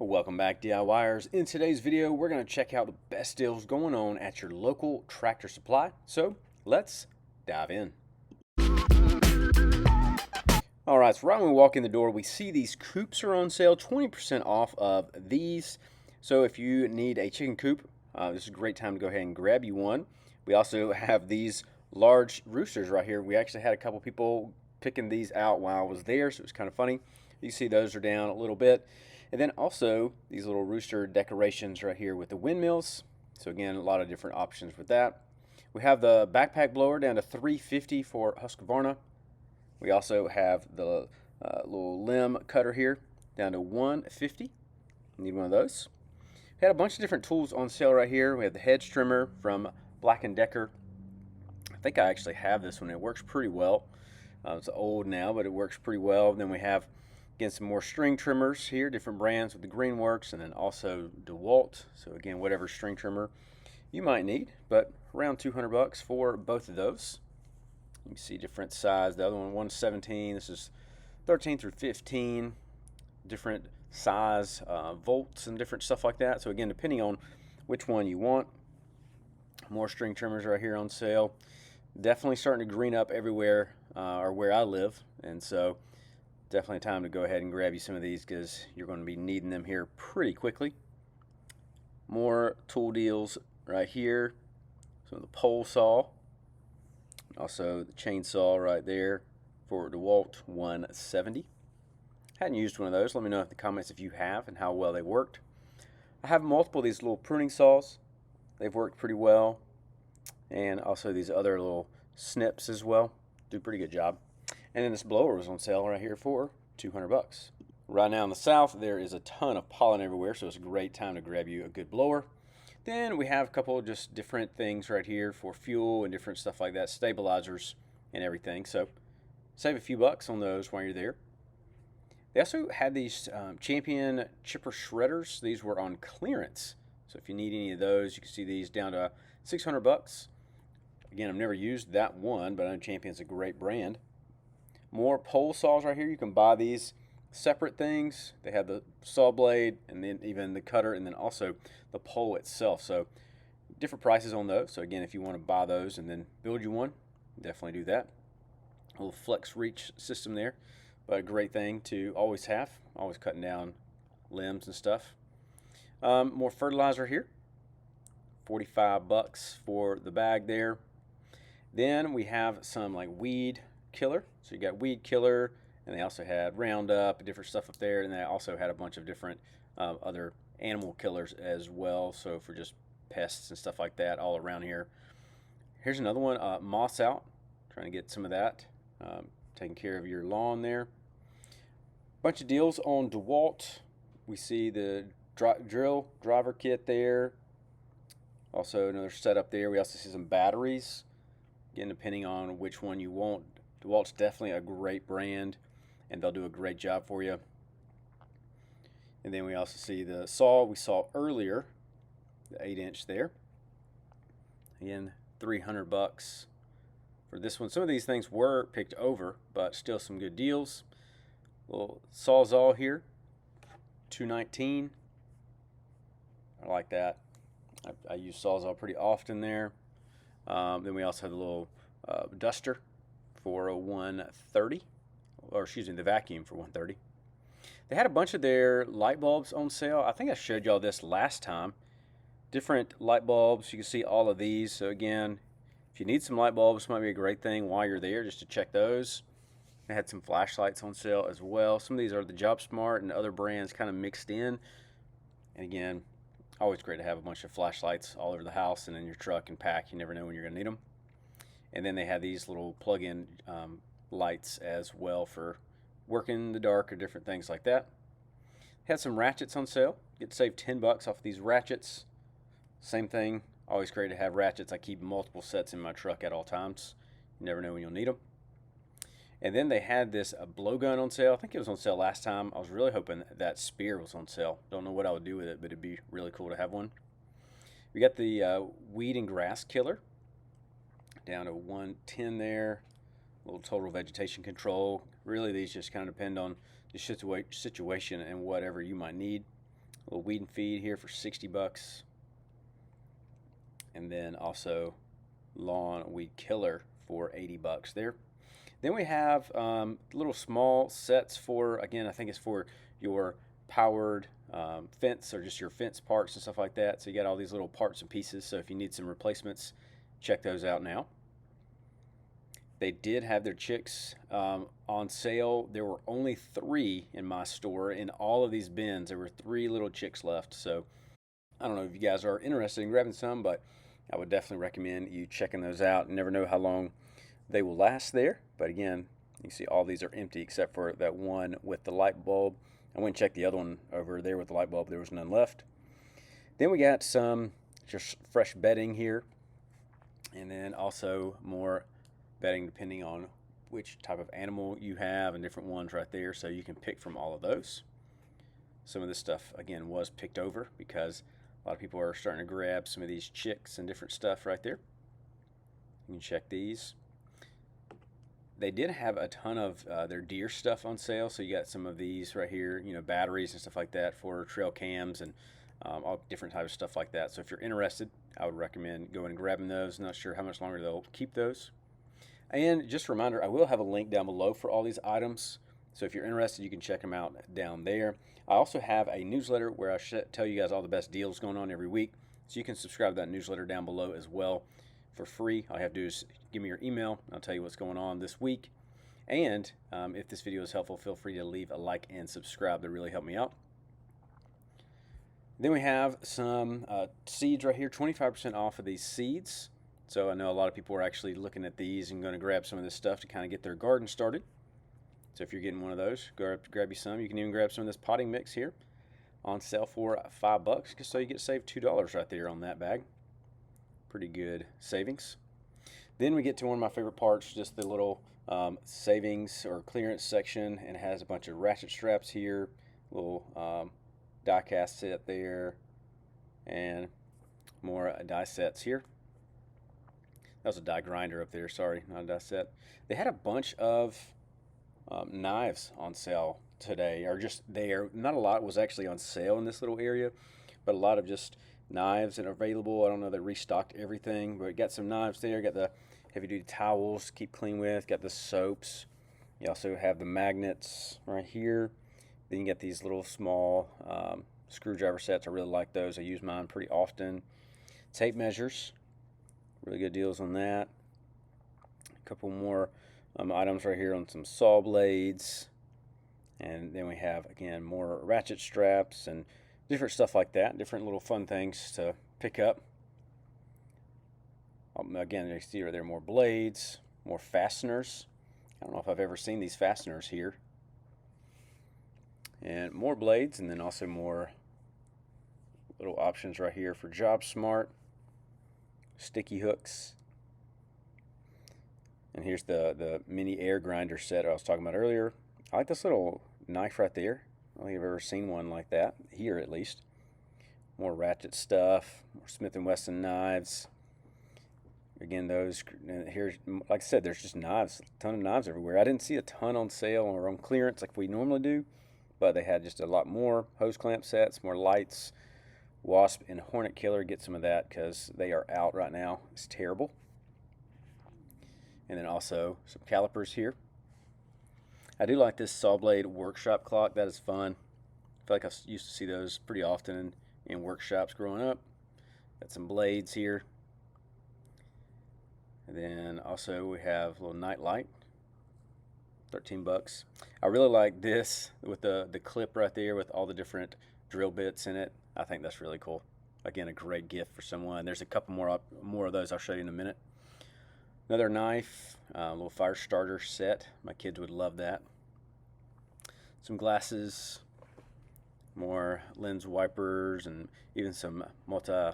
Welcome back, DIYers. In today's video, we're going to check out the best deals going on at your local Tractor Supply. So let's dive in. All right, so right when we walk in the door, we see these coops are on sale, 20% off of these. So if you need a chicken coop, this is a great time to go ahead and grab you one. We also have these large roosters right here. We actually had a couple people picking these out while I was there, so it was kind of funny. You see those are down a little bit. And then also these little rooster decorations right here with the windmills. So again, a lot of different options with that. We have the backpack blower down to $350 for Husqvarna. We also have the little limb cutter here down to $150. Need one of those. We had a bunch of different tools on sale right here. We have the hedge trimmer from Black & Decker. I think I actually have this one. It works pretty well. It's old now, but it works pretty well. Then we have again, some more string trimmers here, different brands with the Greenworks, and then also DeWalt. So again, whatever string trimmer you might need, but around 200 bucks for both of those. You can see different size. The other one, 117. This is 13 through 15. Different size, volts and different stuff like that. So again, depending on which one you want. More string trimmers right here on sale. Definitely starting to green up everywhere, or where I live, and so definitely time to go ahead and grab you some of these because you're going to be needing them here pretty quickly. More tool deals right here. So the pole saw, also the chainsaw right there for DeWalt, 170. Hadn't used one of those. Let me know in the comments if you have and how well they worked. I have multiple of these little pruning saws. They've worked pretty well. And also these other little snips as well. Do a pretty good job. And then this blower was on sale right here for 200 bucks. Right now in the south, there is a ton of pollen everywhere, so it's a great time to grab you a good blower. Then we have a couple of just different things right here for fuel and different stuff like that, stabilizers and everything. So save a few bucks on those while you're there. They also had these Champion chipper shredders. These were on clearance. So if you need any of those, you can see these down to 600 bucks. Again, I've never used that one, but I know Champion's a great brand. More pole saws right here. You can buy these separate things. They have the saw blade and then even the cutter and then also the pole itself. So different prices on those. So again, if you want to buy those and then build you one, definitely do that. A little flex reach system there, but a great thing to always have. Always cutting down limbs and stuff. More fertilizer here. 45 bucks for the bag there. Then we have some like weed killer. So you got weed killer, and they also had Roundup, different stuff up there, and they also had a bunch of different other animal killers as well. So for just pests and stuff like that all around here. Here's another one, moss out. Trying to get some of that, taking care of your lawn there. Bunch of deals on DeWalt. We see the drill driver kit there. Also another setup there. We also see some batteries. Again, depending on which one you want. DeWalt's definitely a great brand, and they'll do a great job for you. And then we also see the saw we saw earlier, the 8-inch there. Again, 300 bucks for this one. Some of these things were picked over, but still some good deals. Little Sawzall here, 219. I like that. I use Sawzall pretty often there. Then we also have the little duster for 130, or excuse me, the vacuum for 130. They had a bunch of their light bulbs on sale. I think I showed y'all this last time. Different light bulbs. You can see all of these. So again, if you need some light bulbs, this might be a great thing while you're there just to check those. They had some flashlights on sale as well. Some of these are the Job Smart and other brands kind of mixed in. And again, always great to have a bunch of flashlights all over the house and in your truck and pack. You never know when you're going to need them. And then they have these little plug-in lights as well for working in the dark or different things like that. Had some ratchets on sale. Get to save 10 bucks off of these ratchets. Same thing. Always great to have ratchets. I keep multiple sets in my truck at all times. You never know when you'll need them. And then they had this blowgun on sale. I think it was on sale last time. I was really hoping that spear was on sale. Don't know what I would do with it, but it'd be really cool to have one. We got the weed and grass killer down to 110 there. A little total vegetation control. Really, these just kind of depend on the situation and whatever you might need. A little weed and feed here for 60 bucks. And then also lawn weed killer for 80 bucks there. Then we have little small sets for, again, I think it's for your powered fence or just your fence parts and stuff like that. So you got all these little parts and pieces. So if you need some replacements, check those out now. They did have their chicks on sale. There were only 3 in my store. In all of these bins, there were 3 little chicks left. So I don't know if you guys are interested in grabbing some, but I would definitely recommend you checking those out. You never know how long they will last there. But again, you see all these are empty except for that one with the light bulb. I went and checked the other one over there with the light bulb. There was none left. Then we got some just fresh bedding here. And then also more bedding depending on which type of animal you have, and different ones right there. So you can pick from all of those. Some of this stuff, again, was picked over because a lot of people are starting to grab some of these chicks and different stuff right there. You can check these. They did have a ton of their deer stuff on sale. So you got some of these right here, you know, batteries and stuff like that for trail cams and all different types of stuff like that. So if you're interested, I would recommend going and grabbing those. Not sure how much longer they'll keep those. And just a reminder, I will have a link down below for all these items. So if you're interested, you can check them out down there. I also have a newsletter where I tell you guys all the best deals going on every week. So you can subscribe to that newsletter down below as well for free. All you have to do is give me your email, and I'll tell you what's going on this week. And if this video is helpful, feel free to leave a like and subscribe. That really help me out. Then we have some seeds right here, 25% off of these seeds. So I know a lot of people are actually looking at these and going to grab some of this stuff to kind of get their garden started. So if you're getting one of those, grab you some. You can even grab some of this potting mix here on sale for $5. So you get saved $2 right there on that bag. Pretty good savings. Then we get to one of my favorite parts, just the little savings or clearance section, and it has a bunch of ratchet straps here, little die cast set there, and more die sets here. That was a die grinder up there, sorry, not a die set. They had a bunch of knives on sale today, or just there. Not a lot was actually on sale in this little area, but a lot of just knives that are available. I don't know, they restocked everything, but got some knives there. Got the heavy duty towels to keep clean with, got the soaps. You also have the magnets right here. Then you get these little small screwdriver sets. I really like those. I use mine pretty often. Tape measures, really good deals on that. A couple more items right here on some saw blades. And then we have, again, more ratchet straps and different stuff like that. Different little fun things to pick up. Again, you see right there more blades, more fasteners. I don't know if I've ever seen these fasteners here. And more blades, and then also more little options right here for Job Smart, sticky hooks. And here's the mini air grinder set I was talking about earlier. I like this little knife right there. I don't think I've ever seen one like that, here at least. More ratchet stuff, more Smith & Wesson knives. Again, those, here, like I said, there's just knives, a ton of knives everywhere. I didn't see a ton on sale or on clearance like we normally do, but they had just a lot more hose clamp sets, more lights, wasp and hornet killer. Get some of that because they are out right now. It's terrible. And then also some calipers here. I do like this saw blade workshop clock. That is fun. I feel like I used to see those pretty often in workshops growing up. Got some blades here. And then also we have a little night light, 13 bucks. I really like this with the clip right there with all the different drill bits in it. I think that's really cool. Again, a great gift for someone. There's a couple more of those I'll show you in a minute. Another knife, a little fire starter set. My kids would love that. Some glasses, more lens wipers, and even some multi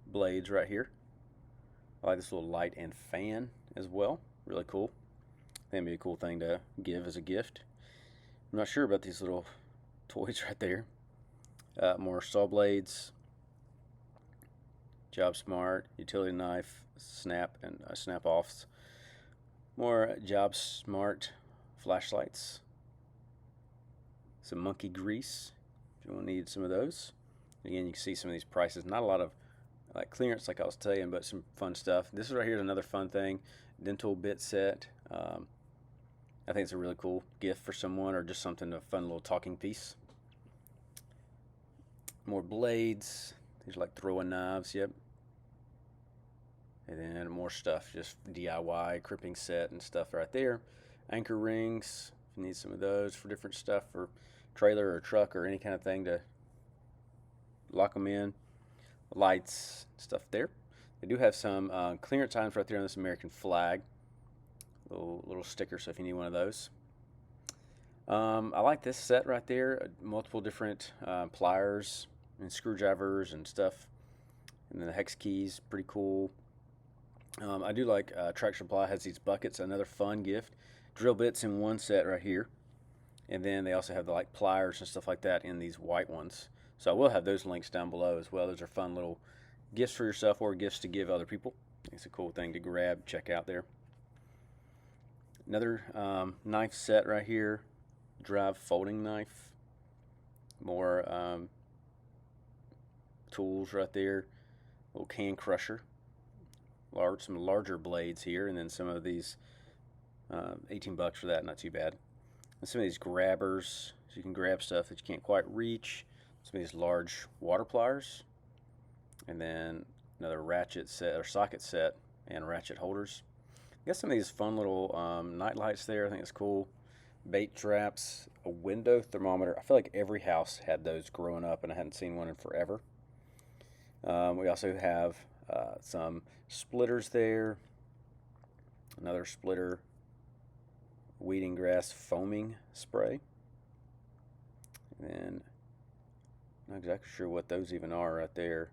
blades right here. I like this little light and fan as well. Really cool. I think it'd be a cool thing to give as a gift. I'm not sure about these little toys right there. More saw blades, Job Smart, utility knife, snap and snap offs. More Job Smart flashlights. Some monkey grease. if you want to need some of those. Again, you can see some of these prices. Not a lot of like clearance, like I was telling, but some fun stuff. This right here is another fun thing, dental bit set. I think it's a really cool gift for someone, or just something, a fun little talking piece. More blades. These are like throwing knives. Yep. And then more stuff, just DIY crimping set and stuff right there. Anchor rings, if you need some of those for different stuff, for trailer or truck or any kind of thing to lock them in. Lights, stuff there. They do have some clearance items right there on this American flag. Little sticker, so if you need one of those. I like this set right there. Multiple different pliers and screwdrivers and stuff. And then the hex keys, pretty cool. I do like Tractor Supply has these buckets, another fun gift. Drill bits in one set right here. And then they also have the like pliers and stuff like that in these white ones. So I will have those links down below as well. Those are fun little gifts for yourself or gifts to give other people. It's a cool thing to grab, check out there. Another knife set right here. Drive folding knife. More tools right there. Little can crusher. Some larger blades here, and then some of these 18 bucks for that, not too bad. And some of these grabbers, so you can grab stuff that you can't quite reach. Some of these large water pliers, and then another ratchet set or socket set and ratchet holders. Got some of these fun little night lights there. I think it's cool. Bait traps, a window thermometer. I feel like every house had those growing up, and I hadn't seen one in forever. We also have some splitters there. Another splitter. Weeding grass foaming spray. And then, not exactly sure what those even are right there.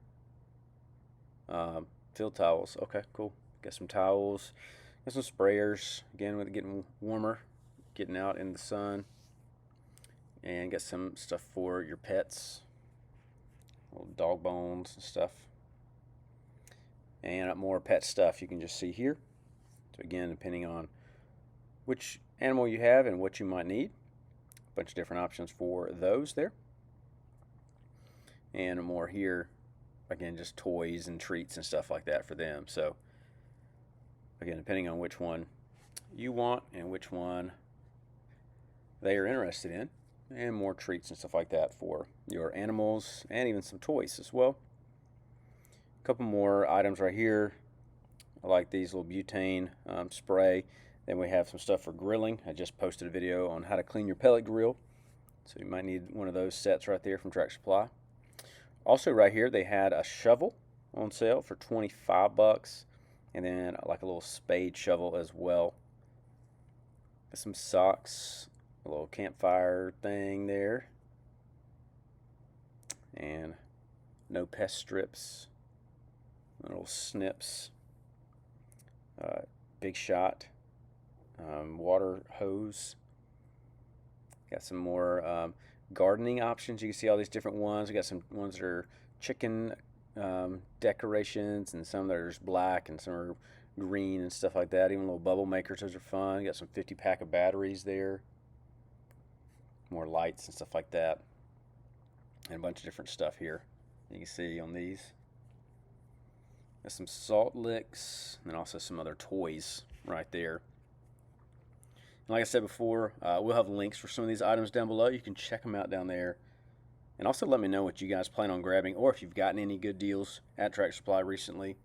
Field towels. Okay, cool. Got some towels. Got some sprayers. Again, with it getting warmer, getting out in the sun. And got some stuff for your pets. Little dog bones and stuff. And more pet stuff you can just see here. So again, depending on which animal you have and what you might need, a bunch of different options for those there. And more here, again, just toys and treats and stuff like that for them. So again, depending on which one you want and which one they are interested in, and more treats and stuff like that for your animals, and even some toys as well. A couple more items right here. I like these little butane spray. Then we have some stuff for grilling. I just posted a video on how to clean your pellet grill, so you might need one of those sets right there from Tractor Supply. Also right here they had a shovel on sale for 25 bucks, and then like a little spade shovel as well. Got some socks, a little campfire thing there, and no pest strips, little snips, big shot, water hose. Got some more gardening options. You can see all these different ones. We got some ones that are chicken decorations, and some that are just black, and some are green and stuff like that. Even little bubble makers, those are fun. Got some 50-pack of batteries there. More lights and stuff like that. And a bunch of different stuff here you can see on these. Got some salt licks, and also some other toys right there. And like I said before, we'll have links for some of these items down below. You can check them out down there. And also let me know what you guys plan on grabbing, or if you've gotten any good deals at Tractor Supply recently.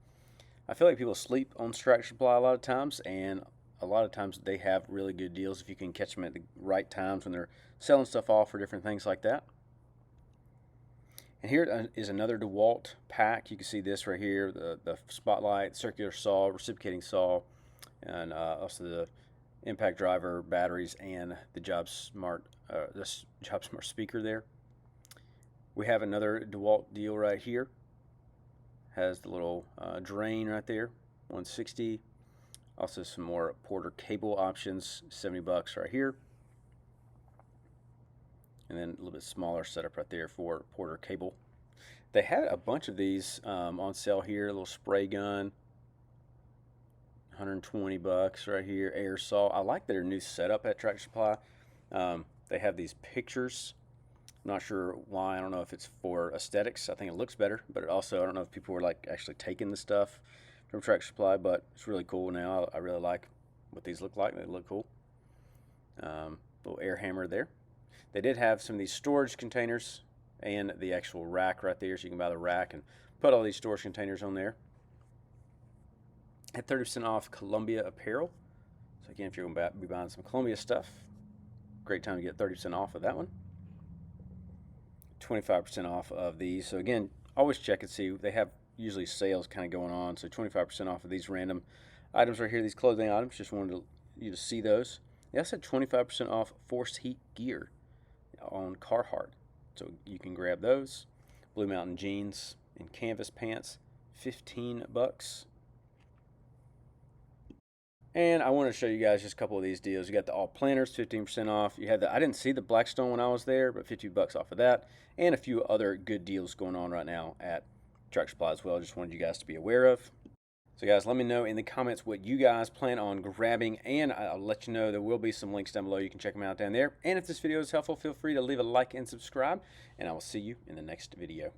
I feel like people sleep on Tractor Supply a lot of times, and a lot of times they have really good deals if you can catch them at the right times when they're selling stuff off for different things like that. And here is another DeWalt pack. You can see this right here, the spotlight, circular saw, reciprocating saw, and also the impact driver, batteries, and the Job Smart speaker there. We have another DeWalt deal right here. Has the little drain right there, 160. Also some more Porter cable options, 70 bucks right here. And then a little bit smaller setup right there for Porter cable. They had a bunch of these on sale here. A little spray gun, 120 bucks right here. Air saw. I like their new setup at Tractor Supply. They have these pictures I'm not sure why. I don't know if it's for aesthetics. I think it looks better, but it also, I don't know if people were like actually taking the stuff from Tractor Supply, but it's really cool now. I really like what these look like. They look cool. Little air hammer there. They did have some of these storage containers and the actual rack right there, so you can buy the rack and put all these storage containers on there. At 30% off Columbia apparel. So again, if you're going to be buying some Columbia stuff, great time to get 30% off of that one. 25% off of these. So again, always check and see. They have usually sales kind of going on. So 25% off of these random items right here, these clothing items. Just wanted you to see those. They also had 25% off forced heat gear on Carhartt. So you can grab those. Blue Mountain jeans and canvas pants, $15. And I want to show you guys just a couple of these deals. You got the all planters, 15% off. You had the, I didn't see the Blackstone when I was there, but $50 off of that. And a few other good deals going on right now at Tractor Supply as well. Just wanted you guys to be aware of. So guys, let me know in the comments what you guys plan on grabbing, and I'll let you know there will be some links down below. You can check them out down there. And if this video is helpful, feel free to leave a like and subscribe, and I will see you in the next video.